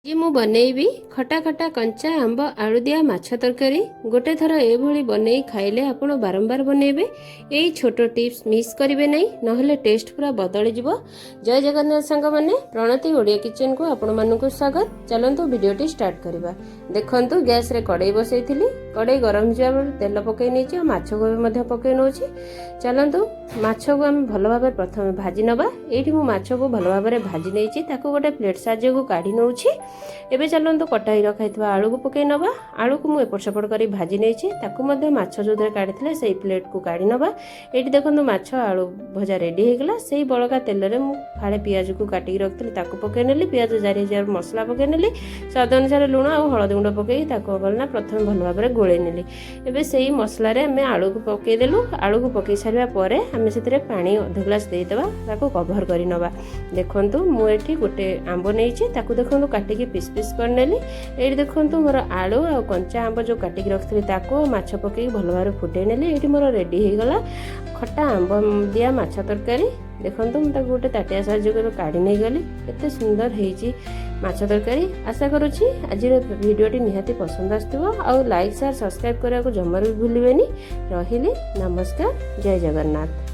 जी मु बनैबी खटा खटा कंचा आंब आलू दिया माछ तरकारी गोटे थर एभली बनै खाइले आपण बारंबार बनैबे। यही छोट टिप्स मिस करेंगे नहीं नहले टेस्ट पूरा बदली जिवो। जय जगन्नाथ सांग माने प्रणति ओडिया किचन को आपण मानकु स्वागत। चलंतु वीडियोटी स्टार्ट करबा। देखंतु गैस रे कड़ाई बसैथिली, कड़ाई गरम जिया बेले तेल पकै नेछि आ माछ को मध्ये पकै नोछि। चलंतु माछ को हम भलो भाबे प्रथम भाजी नबा। एठी मु माछ को भलो भाबे भाजी नेछि, ताको गोटे प्लेट साजे को काढी नोछि। एबे चलंतु कटाई रखाइथवा आलू को पकै नबा। आलू को मु एपट सेपट करी भाजी नेछि, ताको मध्ये माछ जोदरे काढिथिले सेही प्लेट को काढी नबा। एठी देखंतु माछ आलू भजा रेडी हे गेला। सेही बळका तेल रे मु फाळे पियाज को काटी रखथिले ताको पकै नेली। पियाज जारी जार मसला पकै नेली, स्वाद अनुसार लूण आ हळदी गुंड पकै ताको गलना प्रथम भलो भाबरे गोळे नेली। एबे सेही मसला रे हमें आलू को पकै देलु। आलू को पकै सारिया परे हमें सेतरे पानी आधा ग्लास देई देबा, ताको कवर करी नबा। देखंतु मु एठी गोटे आंबो नेछि, ताको देखंतु काटी के पीस पीस कर नेली। एठी देखंतु मोर आलू आ कंचा आंब जो काटी के रखथि ताको माछ पकै भलो भाबरे फुटै नेली। एठी मोर रेडी हे गला खट्टा आंब दिया माछ तरकारी। देखंतु मु ताको गोटे ताटिया साहाय्य कर काढी नै गली। केते सुंदर हेछि माछ तरकारी। आशा करूछि आज वीडियोटी निहाती पसंद आस्तुबो। आ लाइक शेयर सब्सक्राइब करने को जमार भी भूलिबेनी। रहिले नमस्कार, जय जगन्नाथ।